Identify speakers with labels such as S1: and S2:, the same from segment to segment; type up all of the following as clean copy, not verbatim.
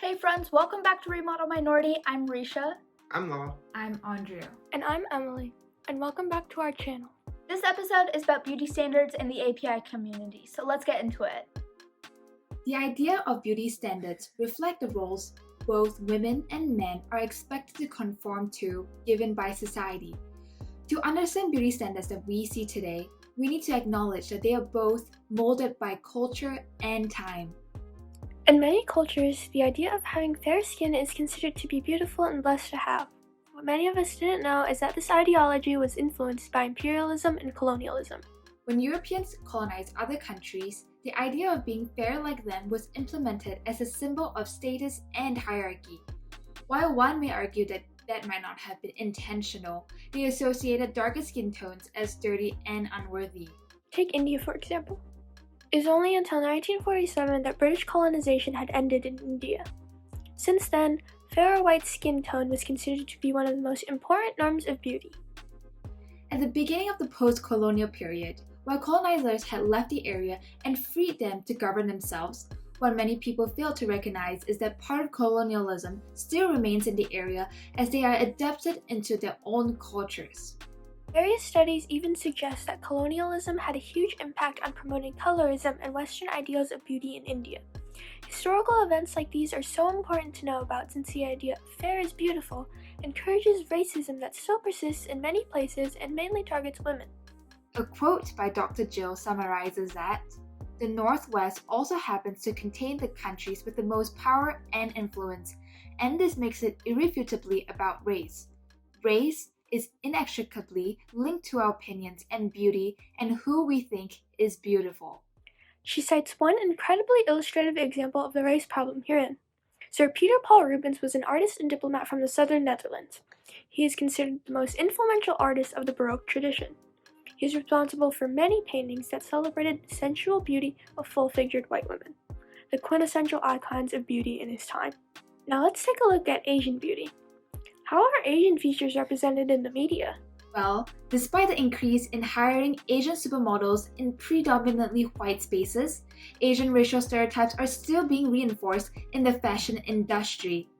S1: Hey friends, welcome back to Remodel Minority. I'm Risha.
S2: I'm Hla.
S3: I'm Ondrea.
S4: And I'm Emily, and welcome back to our channel.
S1: This episode is about beauty standards in the API community, so let's get into it.
S3: The idea of beauty standards reflect the roles both women and men are expected to conform to given by society. To understand beauty standards that we see today, we need to acknowledge that they are both molded by culture and time.
S4: In many cultures, the idea of having fair skin is considered to be beautiful and blessed to have. What many of us didn't know is that this ideology was influenced by imperialism and colonialism.
S3: When Europeans colonized other countries, the idea of being fair like them was implemented as a symbol of status and hierarchy. While one may argue that that might not have been intentional, they associated darker skin tones as dirty and unworthy.
S4: Take India, for example. It was only until 1947 that British colonization had ended in India. Since then, fair or white skin tone was considered to be one of the most important norms of beauty.
S3: At the beginning of the post-colonial period, while colonizers had left the area and freed them to govern themselves, what many people fail to recognize is that part of colonialism still remains in the area as they are adapted into their own cultures.
S4: Various studies even suggest that colonialism had a huge impact on promoting colorism and Western ideals of beauty in India. Historical events like these are so important to know about since the idea of fair is beautiful encourages racism that still persists in many places and mainly targets women.
S3: A quote by Dr. Jill summarizes that, "The Northwest also happens to contain the countries with the most power and influence, and this makes it irrefutably about race. Race is inextricably linked to our opinions and beauty and who we think is beautiful."
S4: She cites one incredibly illustrative example of the race problem herein. Sir Peter Paul Rubens was an artist and diplomat from the southern Netherlands. He is considered the most influential artist of the Baroque tradition. He is responsible for many paintings that celebrated the sensual beauty of full-figured white women, the quintessential icons of beauty in his time. Now let's take a look at Asian beauty. How are Asian features represented in the media?
S3: Well, despite the increase in hiring Asian supermodels in predominantly white spaces, Asian racial stereotypes are still being reinforced in the fashion industry.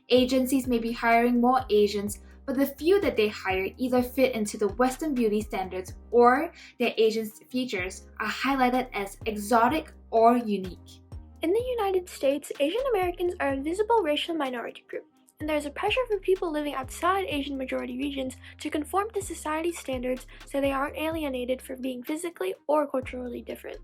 S3: Agencies may be hiring more Asians, but the few that they hire either fit into the Western beauty standards or their Asian features are highlighted as exotic or unique.
S4: In the United States, Asian Americans are a visible racial minority group, and there is a pressure for people living outside Asian majority regions to conform to society's standards so they aren't alienated for being physically or culturally different.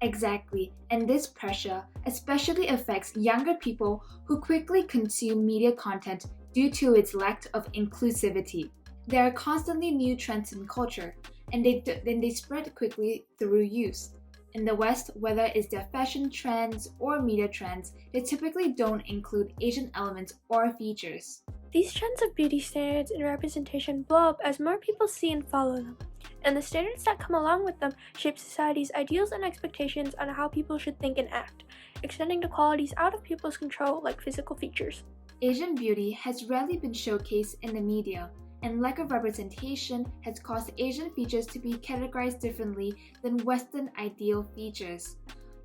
S3: Exactly, and this pressure especially affects younger people who quickly consume media content due to its lack of inclusivity. There are constantly new trends in culture, and they spread quickly through use. In the West, whether it's their fashion trends or media trends, they typically don't include Asian elements or features.
S4: These trends of beauty standards and representation blow up as more people see and follow them, and the standards that come along with them shape society's ideals and expectations on how people should think and act, extending to qualities out of people's control like physical features.
S3: Asian beauty has rarely been showcased in the media, and lack of representation has caused Asian features to be categorized differently than Western ideal features.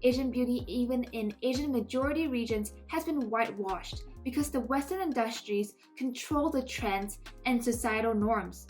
S3: Asian beauty, even in Asian majority regions, has been whitewashed because the Western industries control the trends and societal norms.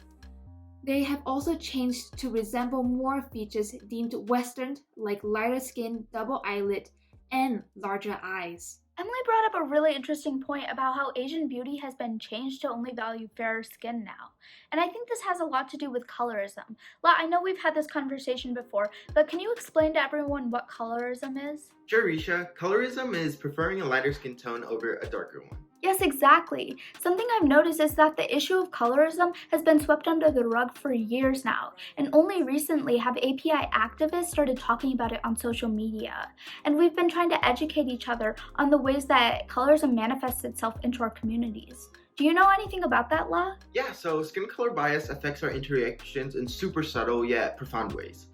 S3: They have also changed to resemble more features deemed Western, like lighter skin, double eyelid, and larger eyes.
S1: Emily brought up a really interesting point about how Asian beauty has been changed to only value fairer skin now. And I think this has a lot to do with colorism. Hla, I know we've had this conversation before, but can you explain to everyone what colorism is?
S2: Sure, Risha. Colorism is preferring a lighter skin tone over a darker one.
S1: Yes, exactly. Something I've noticed is that the issue of colorism has been swept under the rug for years now, and only recently have API activists started talking about it on social media. And we've been trying to educate each other on the ways that colorism manifests itself into our communities. Do you know anything about that, Hla?
S2: Yeah, so skin color bias affects our interactions in super subtle yet profound ways.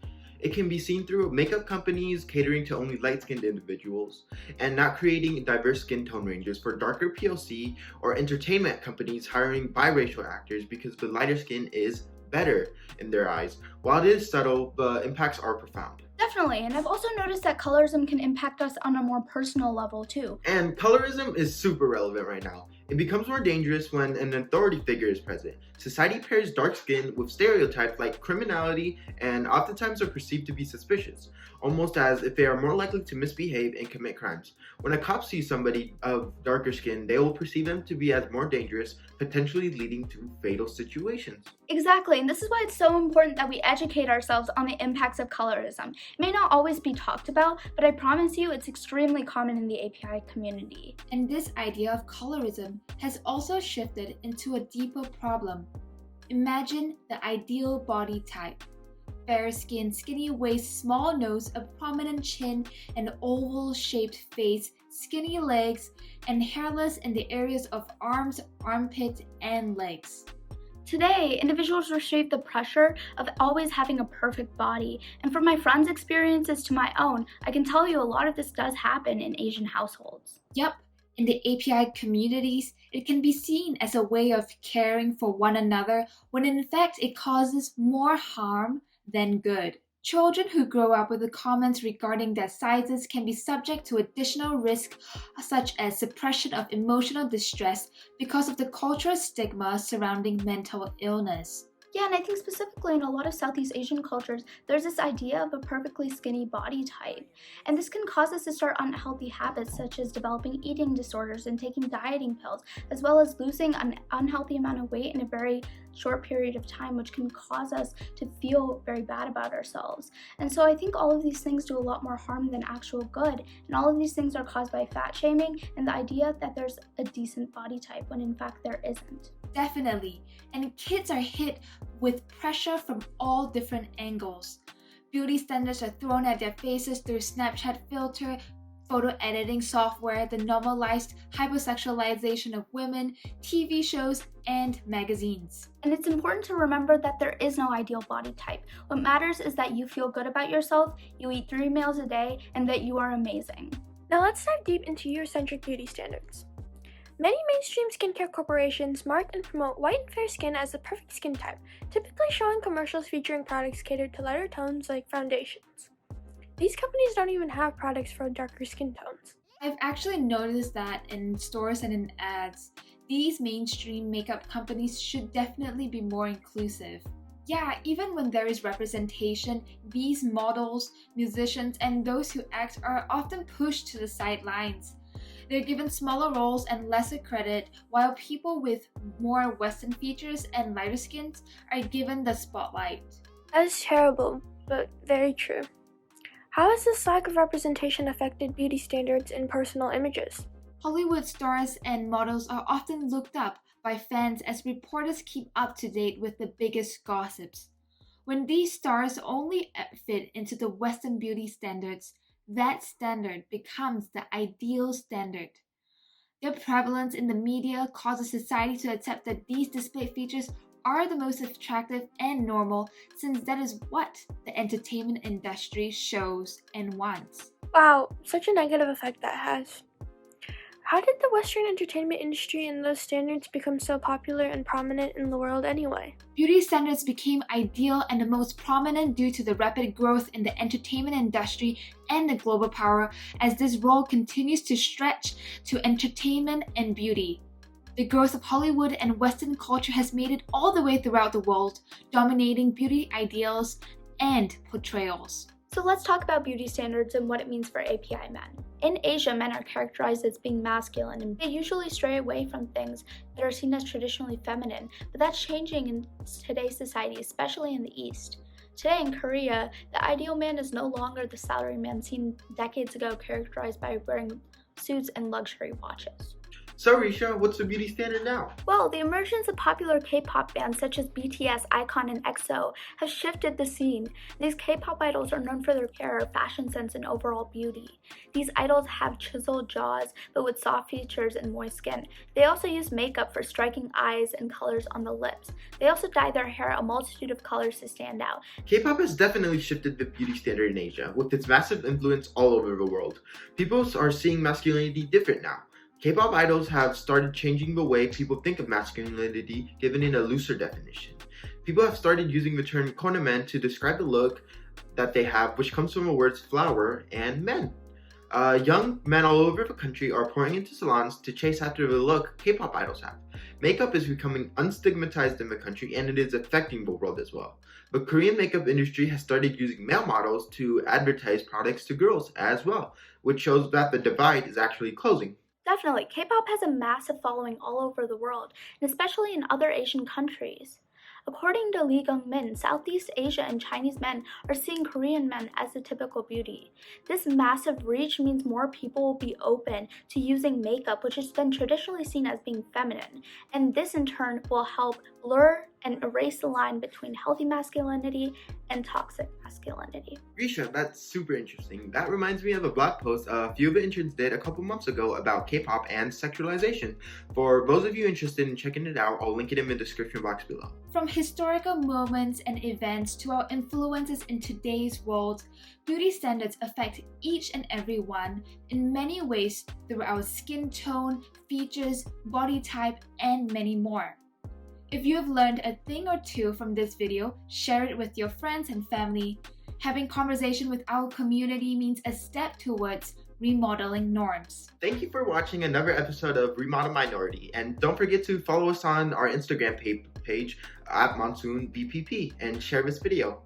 S2: It can be seen through makeup companies catering to only light-skinned individuals and not creating diverse skin tone ranges for darker POC, or entertainment companies hiring biracial actors because the lighter skin is better in their eyes. While it is subtle, the impacts are profound.
S1: Definitely, and I've also noticed that colorism can impact us on a more personal level too.
S2: And colorism is super relevant right now. It becomes more dangerous when an authority figure is present. Society pairs dark skin with stereotypes like criminality and oftentimes are perceived to be suspicious, almost as if they are more likely to misbehave and commit crimes. When a cop sees somebody of darker skin, they will perceive them to be as more dangerous, potentially leading to fatal situations.
S1: Exactly, and this is why it's so important that we educate ourselves on the impacts of colorism. It may not always be talked about, but I promise you it's extremely common in the API community.
S3: And this idea of colorism has also shifted into a deeper problem. Imagine the ideal body type. Fair skin, skinny waist, small nose, a prominent chin, an oval-shaped face, skinny legs, and hairless in the areas of arms, armpits, and legs.
S1: Today, individuals receive the pressure of always having a perfect body, and from my friends' experiences to my own, I can tell you a lot of this does happen in Asian households.
S3: Yep, in the API communities, it can be seen as a way of caring for one another when in fact it causes more harm than good. Children who grow up with the comments regarding their sizes can be subject to additional risk such as suppression of emotional distress because of the cultural stigma surrounding mental illness.
S1: Yeah, and I think specifically in a lot of Southeast Asian cultures, there's this idea of a perfectly skinny body type. And this can cause us to start unhealthy habits such as developing eating disorders and taking dieting pills, as well as losing an unhealthy amount of weight in a very short period of time, which can cause us to feel very bad about ourselves. And so I think all of these things do a lot more harm than actual good. And all of these things are caused by fat shaming and the idea that there's a decent body type when in fact there isn't.
S3: Definitely. And kids are hit with pressure from all different angles. Beauty standards are thrown at their faces through Snapchat filter, photo editing software, the normalized hypersexualization of women, TV shows, and magazines.
S1: And it's important to remember that there is no ideal body type. What matters is that you feel good about yourself, you eat 3 meals a day, and that you are amazing.
S4: Now let's dive deep into Eurocentric beauty standards. Many mainstream skincare corporations market and promote white and fair skin as the perfect skin type, typically showing commercials featuring products catered to lighter tones like foundations. These companies don't even have products for darker skin tones.
S3: I've actually noticed that in stores and in ads, these mainstream makeup companies should definitely be more inclusive. Yeah, even when there is representation, these models, musicians, and those who act are often pushed to the sidelines. They're given smaller roles and lesser credit, while people with more Western features and lighter skins are given the spotlight.
S4: That is terrible, but very true. How has this lack of representation affected beauty standards in personal images?
S3: Hollywood stars and models are often looked up by fans as reporters keep up to date with the biggest gossips. When these stars only fit into the Western beauty standards, that standard becomes the ideal standard. Their prevalence in the media causes society to accept that these display features are the most attractive and normal, since that is what the entertainment industry shows and wants.
S4: Wow, such a negative effect that has. How did the Western entertainment industry and those standards become so popular and prominent in the world anyway?
S3: Beauty standards became ideal and the most prominent due to the rapid growth in the entertainment industry and the global power, as this role continues to stretch to entertainment and beauty. The growth of Hollywood and Western culture has made it all the way throughout the world, dominating beauty ideals and portrayals.
S1: So let's talk about beauty standards and what it means for API men. In Asia, men are characterized as being masculine, and they usually stray away from things that are seen as traditionally feminine, but that's changing in today's society, especially in the East. Today in Korea, the ideal man is no longer the salaryman seen decades ago, characterized by wearing suits and luxury watches.
S2: So Risha, what's the beauty standard now?
S1: Well, the emergence of popular K-pop bands such as BTS, iKON, and EXO have shifted the scene. These K-pop idols are known for their hair, fashion sense, and overall beauty. These idols have chiseled jaws, but with soft features and moist skin. They also use makeup for striking eyes and colors on the lips. They also dye their hair a multitude of colors to stand out.
S2: K-pop has definitely shifted the beauty standard in Asia, with its massive influence all over the world. People are seeing masculinity different now. K-pop idols have started changing the way people think of masculinity, given it a looser definition. People have started using the term konomen to describe the look that they have, which comes from the words flower and men. Young men all over the country are pouring into salons to chase after the look K-pop idols have. Makeup is becoming unstigmatized in the country, and it is affecting the world as well. The Korean makeup industry has started using male models to advertise products to girls as well, which shows that the divide is actually closing.
S1: Definitely, K-pop has a massive following all over the world, and especially in other Asian countries. According to Lee Gong-min, Southeast Asia and Chinese men are seeing Korean men as the typical beauty. This massive reach means more people will be open to using makeup, which has been traditionally seen as being feminine, and this in turn will help blur and erase the line between healthy masculinity and toxic masculinity.
S2: Risha, that's super interesting. That reminds me of a blog post a few of the interns did a couple months ago about K-pop and sexualization. For those of you interested in checking it out, I'll link it in the description box below.
S3: From historical moments and events to our influences in today's world, beauty standards affect each and every one in many ways through our skin tone, features, body type, and many more. If you have learned a thing or two from this video, share it with your friends and family. Having conversation with our community means a step towards remodeling norms.
S2: Thank you for watching another episode of Remodel Minority, and don't forget to follow us on our Instagram page at Monsoon BPP and share this video.